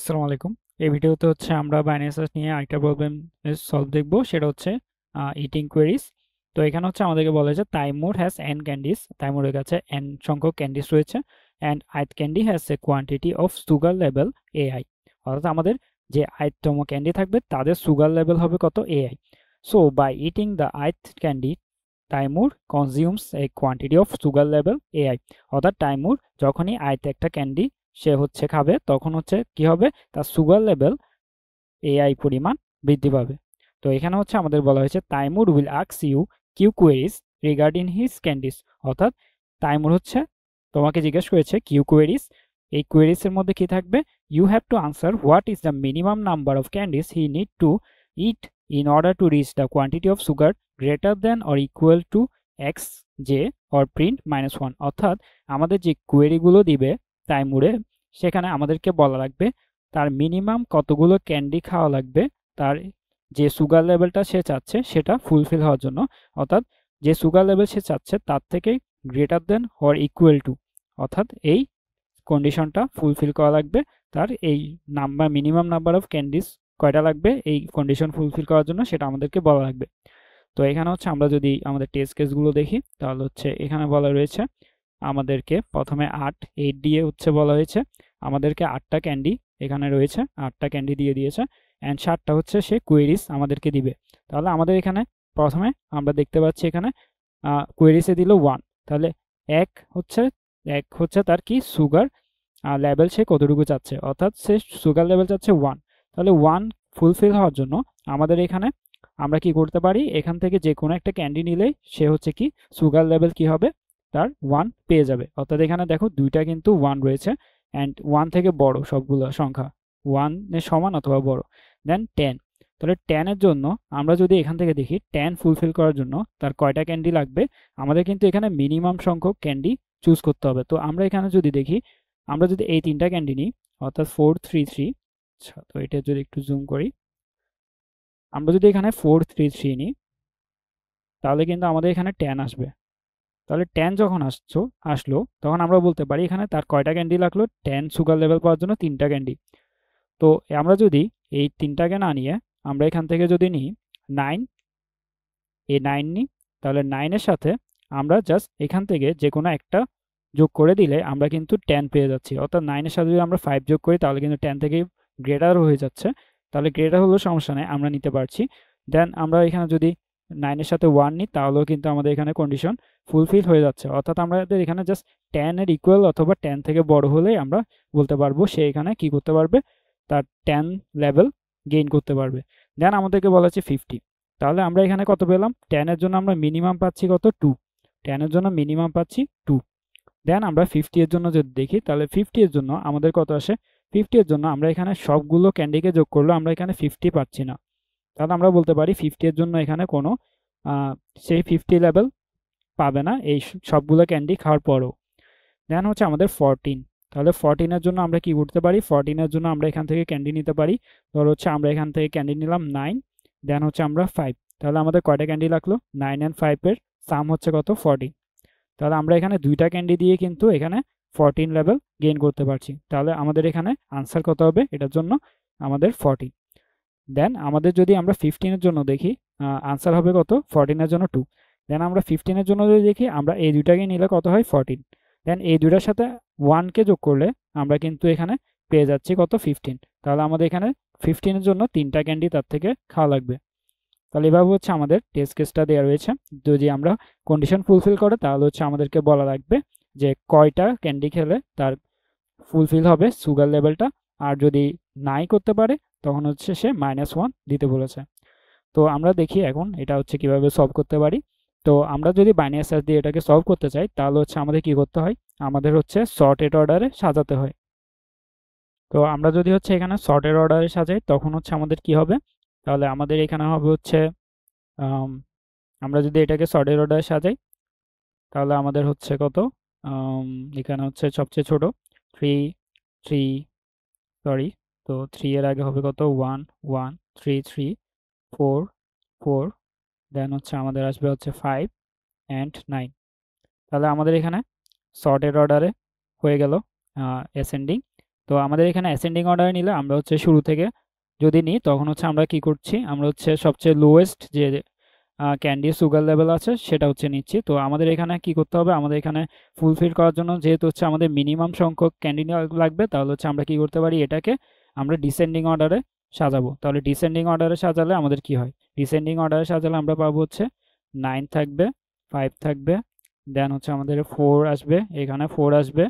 আসসালামু আলাইকুম। এই ভিডিওতে হচ্ছে আমরা বাইনারি সার্চ নিয়ে আরেকটা প্রবলেম সলভ দেখব, সেটা হচ্ছে ইটিং কোয়েরিজ। তো এখানে হচ্ছে আমাদেরকে বলা হয়েছে তাইমুর হ্যাজ এন ক্যান্ডিস, তাইমুরের কাছে এন সংখ্যক ক্যান্ডিস রয়েছে, and ith candy has a quantity of sugar level AI. অর্থাৎ আমাদের যে আইথতম ক্যান্ডি থাকবে তাদের সুগার লেভেল হবে কত, AI. So by eating the ith candy Taimur consumes a quantity of sugar level AI. অর্থাৎ তাইমুর যখনই আইতে একটা ক্যান্ডি সে হচ্ছে খাবে, তখন হচ্ছে কি হবে, তার সুগার লেভেল এআই পরিমাণ বৃদ্ধি পাবে। তো এখানে হচ্ছে আমাদের বলা হয়েছে Taimur will ask you Q queries regarding his candies. অর্থাৎ তাইমুর হচ্ছে তোমাকে জিজ্ঞেস করেছে কিউ কোয়েরিজ। এই কোয়েরিজ এর মধ্যে কি থাকবে, you have to answer what is the minimum number of candies he need to eat in order to reach the quantity of sugar greater than or equal to X J or print -1। অর্থাৎ আমাদের যে কোয়েরিগুলো দিবে তাইমুরে, সেখানে আমাদেরকে বলা লাগবে তার minimum কতগুলো ক্যান্ডি খাওয়া লাগবে তার যে সুগার লেভেলটা সে চাচ্ছে সেটা ফুলফিল হওয়ার জন্য। অর্থাৎ যে সুগার লেভেল সে চাচ্ছে তার থেকে greater than or equal to, অর্থাৎ এই কন্ডিশনটা ফুলফিল করা লাগবে। তার এই number minimum number of candies কয়টা লাগবে এই কন্ডিশন ফুলফিল করার জন্য, সেটা আমাদেরকে বলা লাগবে। তো এখানে হচ্ছে আমরা যদি আমাদের টেস্ট কেসগুলো দেখি, তাহলে হচ্ছে এখানে বলা রয়েছে আমাদেরকে প্রথমে 8 দিয়ে হচ্ছে বলা হয়েছে আমাদেরকে 8টা ক্যান্ডি এখানে রয়েছে, 8টা ক্যান্ডি দিয়ে দিয়েছে, অ্যান্ড 7টা হচ্ছে সে কোয়েরিজ আমাদেরকে দিবে। তাহলে আমাদের এখানে প্রথমে আমরা দেখতে পাচ্ছি এখানে কোয়েরিজে দিল 1। তাহলে এক হচ্ছে এক হচ্ছে তার কি সুগার লেভেল সে কতটুকু চাচ্ছে, অর্থাৎ সে সুগার লেভেল চাচ্ছে 1। তাহলে 1 ফুলফিল হওয়ার জন্য আমাদের এখানে আমরা কি করতে পারি, এখান থেকে যে কোনো একটা ক্যান্ডি নিলেই সে হচ্ছে কি সুগার লেভেল কি হবে, তার 1 পেয়ে যাবে। অর্থাৎ এখানে দেখো দুইটা কিন্তু 1 রয়েছে, অ্যান্ড 1 থেকে বড় সবগুলো সংখ্যা 1 এর সমান অথবা বড়। দেন 10। তাহলে 10 এর জন্য আমরা যদি এখান থেকে দেখি 10 ফুলফিল করার জন্য তার কয়টা ক্যান্ডি লাগবে, আমাদের কিন্তু এখানে মিনিমাম সংখ্যক ক্যান্ডি চুজ করতে হবে। তো আমরা এখানে যদি দেখি, আমরা যদি এই তিনটা ক্যান্ডি নিই, অর্থাৎ 433, আচ্ছা তো এটা যদি একটু জুম করি, আমরা যদি এখানে 433 নিই, তাহলে কিন্তু আমাদের এখানে 10 আসবে। তাহলে 10 যখন আসলো তখন আমরা বলতে পারি এখানে তার কয়টা ক্যান্ডি লাগলো, 10 সুগার লেভেল পাওয়ার জন্য 3টা ক্যান্ডি। তো আমরা যদি এই তিনটাকে না নিয়ে আমরা এখান থেকে যদি নিই 9, এই 9 নিই, তাহলে 9 এর সাথে আমরা জাস্ট এখান থেকে যে কোনো একটা যোগ করে দিলে আমরা কিন্তু 10 পেয়ে যাচ্ছি। অর্থাৎ 9 এর সাথে যদি আমরা 5 যোগ করি তাহলে কিন্তু 10 থেকে গ্রেটার হয়ে যাচ্ছে। তাহলে গ্রেটার হলেও সমস্যা নেই, আমরা নিতে পারছি। দেন আমরা এখানে যদি 9 এর সাথে 1 নিই তাহলেও কিন্তু আমাদের এখানে কন্ডিশন ফুলফিল হয়ে যাচ্ছে। অর্থাৎ আমাদের এখানে জাস্ট 10 এর ইকুয়াল অথবা 10 থেকে বড় হলেই আমরা বলতে পারবো সে এখানে কি করতে পারবে, তার 10 লেভেল গেইন করতে পারবে। দেন আমাদেরকে বলা হচ্ছে 50। তাহলে আমরা এখানে কত পেলাম, 10 এর জন্য আমরা মিনিমাম পাচ্ছি কত, 2। 10 এর জন্য মিনিমাম পাচ্ছি 2। দেন আমরা 50 এর জন্য যদি দেখি, তাহলে 50 এর জন্য আমাদের কত আসে, 50 এর জন্য আমরা এখানে সবগুলো ক্যান্ডিকে যোগ করলে আমরা এখানে 50 পাচ্ছি না। তাহলে আমরা বলতে পারি 50 এর জন্য এখানে কোনো সেই 50 লেভেল পাবে না এই সবগুলো ক্যান্ডি খাওয়ার পরও। দেন হচ্ছে আমাদের 14। তাহলে 14 এর জন্য আমরা কি করতে পারি, 14 এর জন্য আমরা এখান থেকে ক্যান্ডি নিতে পারি। ধর হচ্ছে আমরা এখান থেকে ক্যান্ডি নিলাম 9, দেন হচ্ছে আমরা 5। তাহলে আমাদের কয়টা ক্যান্ডি লাগলো, 9 এন্ড 5 এর সাম হচ্ছে কত, 14। তাহলে আমরা এখানে দুইটা ক্যান্ডি দিয়ে কিন্তু এখানে 14 লেভেল গেইন করতে পারছি। তাহলে আমাদের এখানে আনসার কত হবে এটার জন্য, আমাদের 14। দেন আমাদের যদি আমরা 15 এর জন্য দেখি, আনসার হবে কত, 14 এর জন্য 2। দেন আমরা 15 এর জন্য যদি দেখি, আমরা এই দুইটাকে নিলে কত হয়, 14। দেন এই দুইটার সাথে 1 কে যোগ করলে আমরা কিন্তু এখানে পেয়ে যাচ্ছি কত, 15। তাহলে আমাদের এখানে 15 এর জন্য 3টা ক্যান্ডি তার থেকে খাওয়া লাগবে। তাহলে এভাবে হচ্ছে আমাদের টেস্ট কেসটা দেওয়া রয়েছে। যদি আমরা কন্ডিশন ফুলফিল করে তাহলে হচ্ছে আমাদেরকে বলা লাগবে যে কয়টা ক্যান্ডি খেলে তার ফুলফিল হবে সুগার লেভেলটা, আর যদি নাই করতে পারে তখন হচ্ছে সে -1 দিতে বলেছে। তো আমরা দেখি এখন এটা হচ্ছে কিভাবে সলভ করতে পারি। তো আমরা যদি বাইনারি সার্চ দিয়ে এটাকে সলভ করতে চাই তাহলে হচ্ছে আমাদের কি করতে হয়, আমাদের হচ্ছে সর্টেড অর্ডারে সাজাতে হয়। তো আমরা যদি হচ্ছে এখানে সর্টেড অর্ডারে সাজাই তখন হচ্ছে আমাদের কি হবে, তাহলে আমাদের এখানে হবে হচ্ছে আম, আমরা যদি এটাকে সর্টেড অর্ডারে সাজাই তাহলে আমাদের হচ্ছে কত, আম, এখানে হচ্ছে সবচেয়ে ছোট 3 3 সরি, তো 3 এর আগে হবে কত, 1 1 3 3 4 4, দেন হচ্ছে আমাদের আসবে হচ্ছে 5 অ্যান্ড 9। তাহলে আমাদের এখানে সর্টেড অর্ডারে হয়ে গেল অ্যাসেন্ডিং। তো আমাদের এখানে অ্যাসেন্ডিং অর্ডারে নিলে আমরা হচ্ছে শুরু থেকে যদি নিই তখন হচ্ছে আমরা কি করছি, আমরা হচ্ছে সবচেয়ে লোয়েস্ট যে ক্যান্ডি সুগার লেভেল আছে সেটা হচ্ছে নিচ্ছি। তো আমাদের এখানে কি করতে হবে, আমাদের এখানে ফুলফিল করার জন্য যেহেতু হচ্ছে আমাদের মিনিমাম সংখ্যক ক্যান্ডি লাগবে, তাহলে হচ্ছে আমরা কি করতে পারি, এটাকে আমরা ডিসেন্ডিং অর্ডারে সাজাবো। তাহলে ডিসেন্ডিং অর্ডারে সাজালে আমাদের কি হয়, ডিসেন্ডিং অর্ডারে সাজালে আমরা পাবো হচ্ছে 9 থাকবে, 5 থাকবে, দেন হচ্ছে আমাদের 4 আসবে, এখানে 4 আসবে,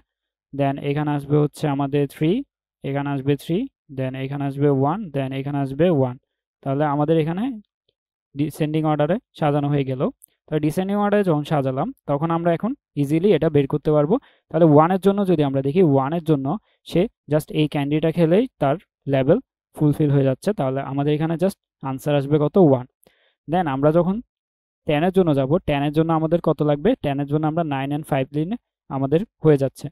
দেন এখানে আসবে হচ্ছে আমাদের 3, এখানে আসবে 3, দেন এখানে আসবে 1, দেন এখানে আসবে 1। তাহলে আমাদের এখানে ডিসেন্ডিং অর্ডারে সাজানো হয়ে গেল। তাহলে ডিসেন্ডিং অর্ডারে যখন সাজালাম তখন আমরা এখন ইজিলি এটা বের করতে পারবো। তাহলে 1-এর জন্য যদি আমরা দেখি, 1-এর জন্য সে জাস্ট এই ক্যান্ডিটা খেলেই তার লেভেল ফুলফিল হয়ে যাচ্ছে। তাহলে আমাদের এখানে জাস্ট আনসার আসবে কত, 1। দেন আমরা যখন 10-এর জন্য যাব, 10-এর জন্য আমাদের কত লাগবে, 10-এর জন্য আমরা 9 and 5 নিলে আমাদের হয়ে যাচ্ছে।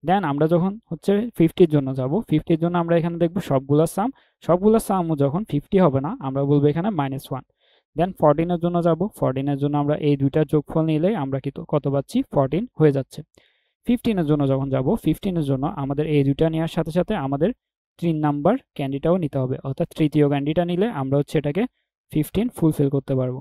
দেন আমরা যখন হচ্ছে 50-র জন্য যাব, 50-র জন্য আমরা এখানে দেখব সবগুলোর সাম যখন 50 হবে না, আমরা বলবো এখানে -1। দেন 14-এর জন্য যাব, 14-এর জন্য আমরা এই দুইটার যোগফল নিলে আমরা কি কত পাচ্ছি, 14 হয়ে যাচ্ছে। 15-এর জন্য যখন যাব, 15-এর জন্য আমাদের এই দুইটা নেওয়ার সাথে সাথে আমাদের 3 নাম্বার ক্যান্ডিটাও নিতে হবে, অর্থাৎ তৃতীয় ক্যান্ডিটা নিলে আমরা হচ্ছে এটাকে 15 ফুলফিল করতে পারবো।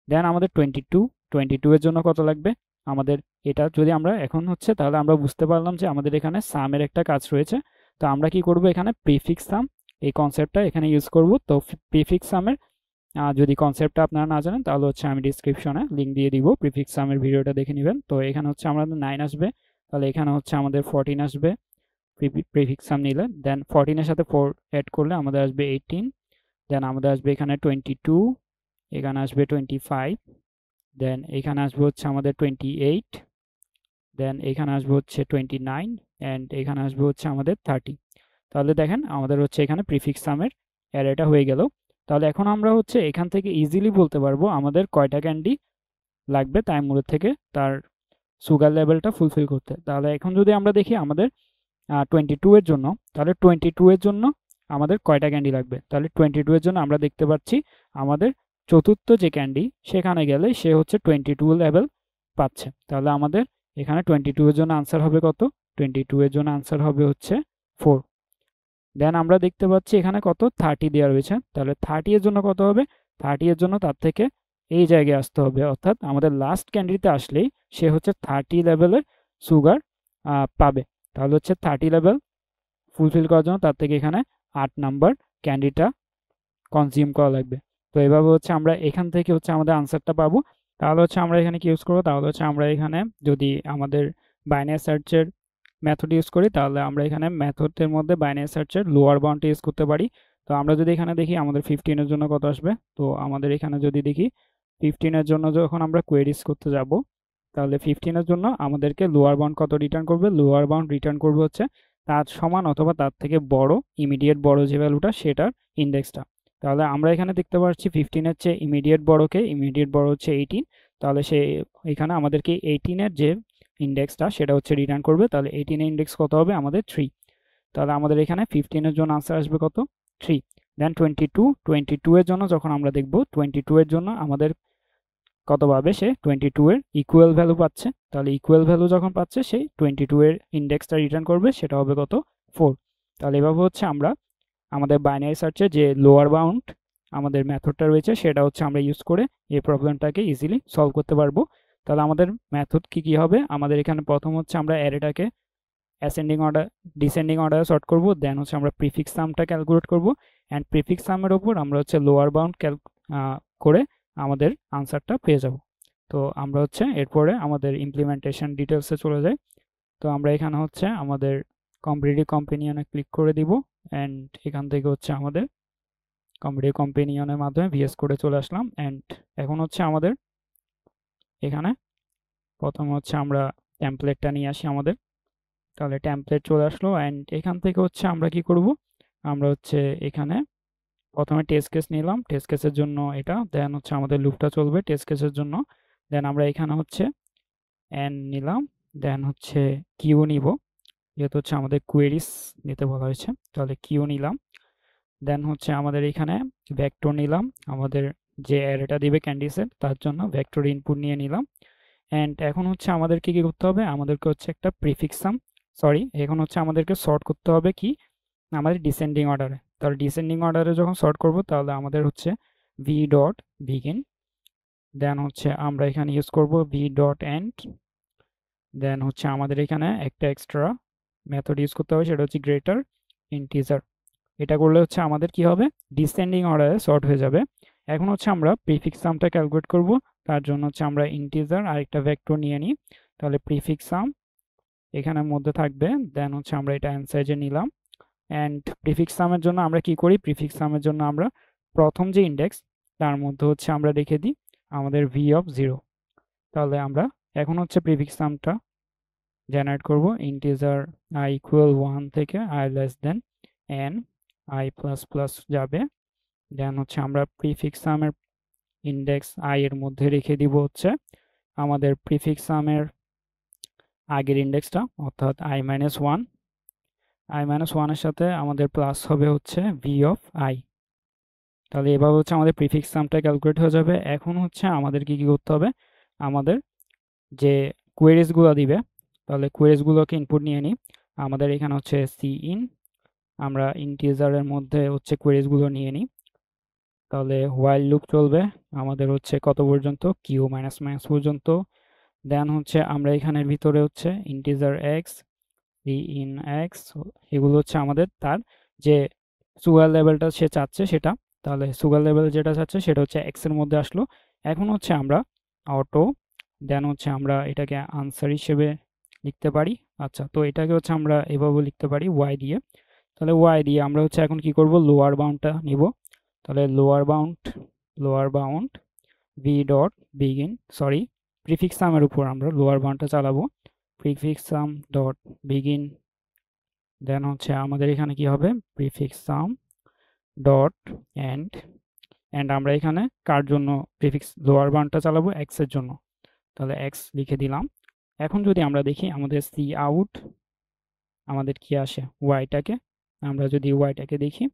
দেন আমাদের 22-এর জন্য কত লাগবে, আমাদের এটা যদি আমরা এখন হচ্ছে, তাহলে আমরা বুঝতে পারলাম যে আমাদের এখানে সামের একটা কাজ রয়েছে। তো আমরা কি করব, এখানে প্রিফিক্স সাম এই কনসেপ্টটা এখানে ইউজ করব। তো প্রিফিক্স সামের যদি কনসেপ্টটা আপনারা না জানেন তাহলে হচ্ছে আমি ডিসক্রিপশনে লিঙ্ক দিয়ে দিব, প্রিফিক্স সামের ভিডিওটা দেখে নেবেন। তো এখানে হচ্ছে আমাদের 9 আসবে, তাহলে এখানে হচ্ছে আমাদের 14 আসবে প্রিফিক্স সাম নিলে। দেন 14 এর সাথে 4 অ্যাড করলে আমাদের আসবে 18। দেন আমাদের আসবে এখানে 22, এখানে আসবে 25, দেন এখানে আসবে হচ্ছে আমাদের 28, দেন এখানে আসবে হচ্ছে 29, অ্যান্ড এখানে আসবে হচ্ছে আমাদের 30। তাহলে দেখেন আমাদের হচ্ছে এখানে প্রিফিক্স সামের অ্যারেটা হয়ে গেল। তাহলে এখন আমরা হচ্ছে এখান থেকে ইজিলি বলতে পারবো আমাদের কয়টা ক্যান্ডি লাগবে তাইমুরের থেকে তার সুগার লেভেলটা ফুলফিল করতে। তাহলে এখন যদি আমরা দেখি আমাদের 22 এর জন্য, তাহলে 22 এর জন্য আমাদের কয়টা ক্যান্ডি লাগবে, তাহলে 22 এর জন্য আমরা দেখতে পাচ্ছি আমাদের চতুর্থ যে ক্যান্ডি সেখানে গেলে সে হচ্ছে 22 লেভেল পাচ্ছে। তাহলে আমাদের এখানে 22 এর জন্য আনসার হবে কত, 22 এর জন্য আনসার হবে হচ্ছে 4। দেন আমরা দেখতে পাচ্ছি এখানে কত, 30 দেওয়া রয়েছে। তাহলে 30 এর জন্য কত হবে, 30 এর জন্য তার থেকে এই জায়গায় আসতে হবে, অর্থাৎ আমাদের লাস্ট ক্যান্ডিতে আসলেই সে হচ্ছে 30 লেভেলের সুগার পাবে। তাহলে হচ্ছে 30 লেভেল ফুলফিল করার জন্য তার থেকে এখানে 8 নাম্বার ক্যান্ডিটা কনজিউম করা লাগবে। তো এভাবে হচ্ছে আমরা এখান থেকে হচ্ছে আমাদের আনসারটা পাবো। তাহলে হচ্ছে আমরা এখানে কি ইউজ করবো, তাহলে হচ্ছে আমরা এখানে যদি আমাদের বাইনারি সার্চের মেথড ইউজ করি, তাহলে আমরা এখানে মেথডের মধ্যে বাইনারি সার্চের লোয়ার বাউন্ডটা ইউজ করতে পারি। তো আমরা যদি এখানে দেখি আমাদের 15 এর জন্য কত আসবে, তো আমাদের এখানে যদি দেখি 15 এর জন্য যখন আমরা কোয়েরিজ করতে যাব, তাহলে 15 এর জন্য আমাদেরকে লোয়ার বাউন্ড কত রিটার্ন করবে, লোয়ার বাউন্ড রিটার্ন করবে হচ্ছে তার সমান অথবা তার থেকে বড়, ইমিডিয়েট বড় যে ভ্যালুটা সেটার ইন্ডেক্সটা। তাহলে আমরা এখানে দেখতে পাচ্ছি 15 এর চেয়ে ইমিডিয়েট বড়কে, ইমিডিয়েট বড় হচ্ছে 18। তাহলে সে এখানে আমাদেরকে 18 এর যে ইন্ডেক্সটা সেটা হচ্ছে রিটার্ন করবে। তাহলে 18 এর ইন্ডেক্স কত হবে, আমাদের 3। তাহলে আমাদের এখানে 15 এর জন্য আনসার আসবে কত, 3। দেন 22 এর জন্য যখন আমরা দেখব, 22 এর জন্য আমাদের কত পাবে, সে 22 এর ইকুয়াল ভ্যালু পাচ্ছে। তাহলে ইকুয়াল ভ্যালু যখন পাচ্ছে সে 22 এর ইন্ডেক্সটা রিটার্ন করবে, সেটা হবে কত, 4। তাহলে এভাবে হচ্ছে আমরা আমাদের বাইনারি সার্চে যে লোয়ার বাউন্ড আমাদের মেথডটা রয়েছে সেটা হচ্ছে আমরা ইউজ করে এই প্রবলেমটাকে ইজিলি সলভ করতে পারবো। তাহলে আমাদের মেথড কি হবে, আমাদের এখানে প্রথম হচ্ছে আমরা অ্যারেটাকে অ্যাসেন্ডিং অর্ডার ডিসেন্ডিং অর্ডারে সর্ট করব। দেন হচ্ছে আমরা প্রিফিক্স সামটা ক্যালকুলেট করব, অ্যান্ড প্রিফিক্স সামের ওপর আমরা হচ্ছে লোয়ার বাউন্ড করে আমাদের আনসারটা পেয়ে যাব। তো আমরা হচ্ছে এরপরে আমাদের ইমপ্লিমেন্টেশন ডিটেলসে চলে যাই। তো আমরা এখানে হচ্ছে আমাদের কম্পিটিটিভ কম্পেনিয়নে ক্লিক করে দিব, অ্যান্ড এখান থেকে হচ্ছে আমাদের কম্পিটিটিভ কম্পেনিয়নের মাধ্যমে ভিএস করে চলে আসলাম। অ্যান্ড এখন হচ্ছে আমাদের এখানে প্রথমে হচ্ছে আমরা টেমপ্লেটটা নিয়ে আসি আমাদের। তাহলে টেমপ্লেট চলে আসলো, অ্যান্ড এখান থেকে হচ্ছে আমরা কি করব, আমরা হচ্ছে এখানে প্রথমে টেস্ট কেস নিলাম, টেস্ট কেসের জন্য এটা, দেন হচ্ছে আমাদের লুপটা চলবে টেস্ট কেসের জন্য। দেন আমরা এখানে হচ্ছে এন নিলাম, দেন হচ্ছে কিউ নিব, যেহেতু হচ্ছে আমাদের কোয়েরিজ নিতে বলা হয়েছে, তাহলে কিউ নিলাম। দেন হচ্ছে আমাদের এখানে ভেক্টর নিলাম, আমাদের যে অ্যারেটা দিবে ক্যান্ডিসের তার জন্য ভেক্টর ইনপুট নিয়ে নিলাম। অ্যান্ড এখন হচ্ছে আমাদেরকে কি করতে হবে, আমাদেরকে হচ্ছে একটা প্রিফিক্স সাম, সরি এখন হচ্ছে আমাদেরকে সর্ট করতে হবে কি আমাদের ডিসেন্ডিং অর্ডারে। তাহলে ডিসেন্ডিং অর্ডারে যখন সর্ট করব তাহলে আমাদের হচ্ছে ভি ডট বিগিন, দেন হচ্ছে আমরা এখানে ইউজ করব ভি ডট এন্ড, দেন হচ্ছে আমাদের এখানে একটা এক্সট্রা মেথড ইউজ করতে হবে, সেটা হচ্ছে গ্রেটার ইন্টিজার। এটা করলে হচ্ছে আমাদের কি হবে, ডিসেন্ডিং অর্ডারে সর্ট হয়ে যাবে। এখন হচ্ছে আমরা প্রিফিক্স সামটা ক্যালকুলেট করব। তার জন্য হচ্ছে আমরা ইন্টিজার আর একটা ভেক্টর নিয়ে নিই। তাহলে প্রিফিক্স সাম এখানের মধ্যে থাকবে, দেন হচ্ছে আমরা এটা অ্যান্সাইজে নিলাম। অ্যান্ড প্রিফিক্স সামের জন্য আমরা কি করি, প্রিফিক্স সামের জন্য আমরা প্রথম যে ইন্ডেক্স তার মধ্যে হচ্ছে আমরা রেখে দিই আমাদের ভি অফ 0। তাহলে আমরা এখন হচ্ছে প্রিফিক্স সামটা জেনারেট করব। ইন্টিজার i ইকুয়াল 1 থেকে i less than n, i plus plus যাবে। দেন হচ্ছে আমরা প্রিফিক্স সামের ইন্ডেক্স i এর মধ্যে রেখে দিব হচ্ছে আমাদের প্রিফিক্স সামের আগের ইন্ডেক্সটা, অর্থাৎ i মাইনাস 1। i মাইনাস 1 এর সাথে আমাদের প্লাস হবে হচ্ছে ভি অফ i। তাহলে এভাবে হচ্ছে আমাদের প্রিফিক্স সামটা ক্যালকুলেট হয়ে যাবে। এখন হচ্ছে আমাদের কি করতে হবে, আমাদের যে কোয়েরিজগুলো দিবে, তাহলে কোয়েরিজগুলোকে ইনপুট নিয়ে নিই। আমাদের এখানে হচ্ছে সি ইন, আমরা ইন্টিজারের মধ্যে হচ্ছে কোয়েরিজগুলো নিয়ে নিই। তাহলে হোয়াইল লুপ চলবে আমাদের হচ্ছে কত পর্যন্ত, কিউ মাইনাস মাইনাস পর্যন্ত। দেন হচ্ছে আমরা এখানের ভিতরে হচ্ছে integer X, C in X, এগুলো হচ্ছে আমাদের তার যে সুগার লেভেলটা সে চাচ্ছে সেটা। তাহলে সুগার লেভেল যেটা চাচ্ছে সেটা হচ্ছে এক্স এর মধ্যে আসলো। এখন হচ্ছে আমরা অটো, দেন হচ্ছে আমরা এটাকে আনসার হিসেবে লিখতে পারি। আচ্ছা, তো এটাকে হচ্ছে আমরা এভাবে লিখতে পারি ওয়াই দিয়ে। তাহলে ওয়াই দিয়ে আমরা হচ্ছে এখন কি করব, লোয়ার বাউন্ডটা নিব। তাহলে lower bound V dot begin, sorry prefix সামের উপর আমরা লোয়ার বাউন্ডটা চালাবো। Prefix sum dot begin, then হচ্ছে আমাদের এখানে কি হবে, prefix sum dot end. End আমরা এখানে কার জন্য প্রিফিক্স লোয়ার বাউন্ডটা চালাবো, এক্স এর জন্য। তাহলে এক্স লিখে দিলাম। এখন যদি আমরা দেখি আমাদের সি আউট আমাদের কি আসে, ওয়াইটাকে। আমরা যদি ওয়াইটাকে দেখি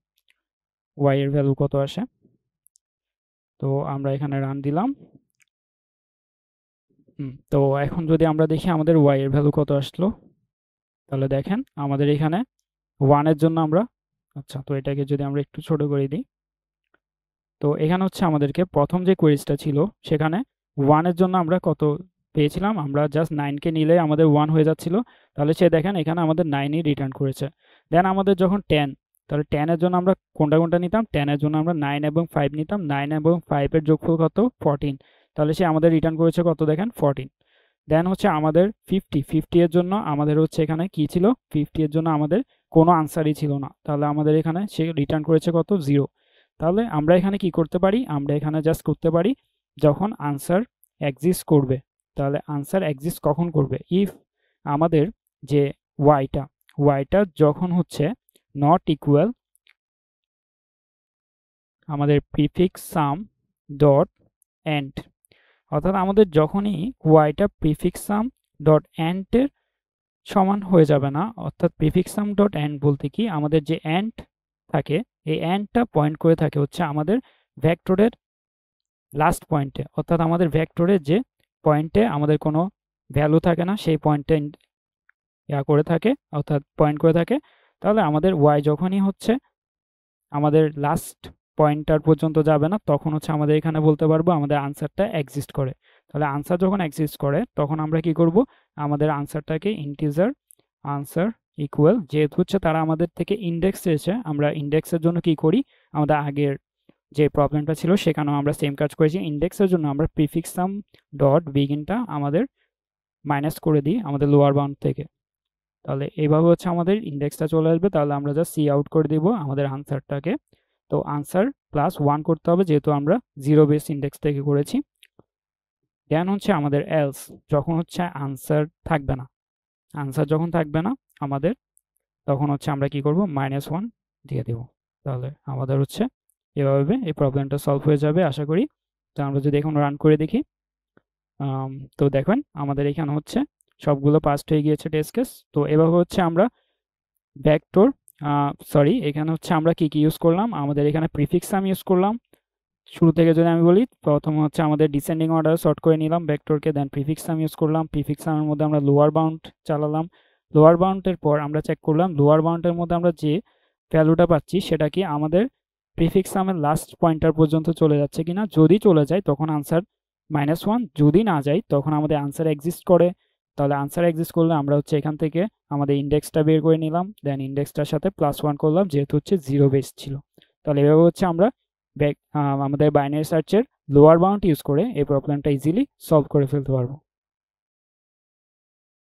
ওয়াই এর ভ্যালু কত আসে, তো আমরা এখানে রান দিলাম। তো এখন যদি আমরা দেখি আমাদের ওয়াই এর ভ্যালু কত আসলো, তাহলে দেখেন আমাদের এখানে 1 এর জন্য আমরা, আচ্ছা তো এটাকে যদি আমরা একটু ছোট করে দিই, তো এখানে হচ্ছে আমাদেরকে প্রথম যে কোয়েরিজটা ছিল সেখানে 1 এর জন্য আমরা কত পেয়েছিলাম, আমরা জাস্ট 9 কে নিলে আমাদের 1 হয়ে যাচ্ছিল। তাহলে সে দেখেন এখানে আমাদের 9ই রিটার্ন করেছে। দেন আমাদের যখন 10, তাহলে 10 এর জন্য আমরা কোনটা কোনটা নিতাম, 10 এর জন্য আমরা 9 এবং 5 নিতাম। 9 এবং 5 এর যোগফল কত, 14। তাহলে সে আমাদের রিটার্ন করেছে কত দেখেন, 14। দেন হচ্ছে আমাদের 50 এর জন্য আমাদের হচ্ছে এখানে কি ছিল, 50 এর জন্য আমাদের কোনো আনসারই ছিল না। তাহলে আমাদের এখানে সে রিটার্ন করেছে কত, 0। তাহলে আমরা এখানে কি করতে পারি, আমরা এখানে জাস্ট করতে পারি যখন আনসার এক্সিস্ট করবে। তাহলে আনসার এক্সিস্ট কখন করবে, ইফ আমাদের যে ওয়াইটা যখন হচ্ছে নট ইকুয়াল আমাদের প্রিফিক্স সাম ডট এন্ড, অর্থাৎ আমাদের যখনই ওয়াইটা প্রিফিক্স সাম ডট এন্ডের সমান হয়ে যাবে না, অর্থাৎ প্রিফিক্স সাম ডট এন্ড বলতে কি, আমাদের যে এন্ড থাকে এই এন্ডটা পয়েন্ট করে থাকে হচ্ছে আমাদের ভেক্টরের লাস্ট পয়েন্টে, অর্থাৎ আমাদের ভেক্টরের যে পয়েন্টে আমাদের কোনো ভ্যালু থাকে না সেই পয়েন্টে করে থাকে, অর্থাৎ পয়েন্ট করে থাকে। তাহলে আমাদের ওয়াই যখনই হচ্ছে আমাদের লাস্ট পয়েন্টার পর্যন্ত যাবে না, তখন হচ্ছে আমাদের এখানে বলতে পারবো আমাদের আনসারটা এক্সিস্ট করে। তাহলে আনসার যখন এক্সিস্ট করে তখন আমরা কি করব, আমাদের আনসারটাকে ইন্টিজার আনসার ইকুয়াল, যেহেতু হচ্ছে তারা আমাদের থেকে ইন্ডেক্স চেয়েছে, আমরা ইন্ডেক্সের জন্য কি করি, আমাদের আগের যে প্রবলেমটা ছিল সেখানেও আমরা সেম কাজ করেছি। ইন্ডেক্সের জন্য আমরা প্রিফিক্স সাম ডট বিগিনটা আমাদের মাইনাস করে দিই আমাদের লোয়ার বাউন্ড থেকে। তাহলে এইভাবে হচ্ছে আমাদের ইন্ডেক্সটা চলে আসবে। তাহলে আমরা জাস্ট সি আউট করে দিব আমাদের আনসারটাকে। তো আনসার প্লাস 1 করতে হবে যেহেতু আমরা 0 বেস ইন্ডেক্স থেকে করেছি। দেন হচ্ছে আমাদের এলস, যখন হচ্ছে আনসার থাকবে না, আনসার যখন থাকবে না আমাদের, তখন হচ্ছে আমরা কি করব, -1 দিয়ে দেব। তাহলে আমাদের হচ্ছে এভাবে এই প্রবলেমটা সলভ হয়ে যাবে আশা করি। তো আমরা যদি এখন রান করে দেখি, তো দেখেন আমাদের এখানে হচ্ছে সবগুলো পাসড হয়ে গিয়েছে টেস্ট কেস। তো এভাবে হচ্ছে আমরা ভেক্টর, সরি এখানে হচ্ছে আমরা কি ইউজ করলাম, আমাদের এখানে প্রিফিক্স সাম ইউজ করলাম। শুরু থেকে যদি আমি বলি, প্রথম হচ্ছে আমাদের ডিসেন্ডিং অর্ডার সর্ট করে নিলাম ভেক্টরকে, দেন প্রিফিক্স সাম ইউজ করলাম। প্রিফিক্স সামের মধ্যে আমরা লোয়ার বাউন্ড চালালাম। লোয়ার বাউন্ডের পর আমরা চেক করলাম লোয়ার বাউন্ডের মধ্যে আমরা যে ভ্যালুটা পাচ্ছি সেটা কি আমাদের প্রিফিক্স সামের লাস্ট পয়েন্টার পর্যন্ত চলে যাচ্ছে কিনা। যদি চলে যায় তখন আনসার -1, যদি না যায় তখন আমাদের আনসার এক্সিস্ট করে। তাহলে আনসার এক্সিস্ট করলে আমরা হচ্ছে এখান থেকে আমাদের ইন্ডেক্সটা বের করে নিলাম, দেন ইন্ডেক্সটার সাথে +1 করলাম যেহেতু হচ্ছে 0 বেস ছিল। তাহলে এভাবে হচ্ছে আমরা আমাদের বাইনারি সার্চের লোয়ার বাউন্ড ইউজ করে এই প্রবলেমটা ইজিলি সলভ করে ফেলতে পারবো।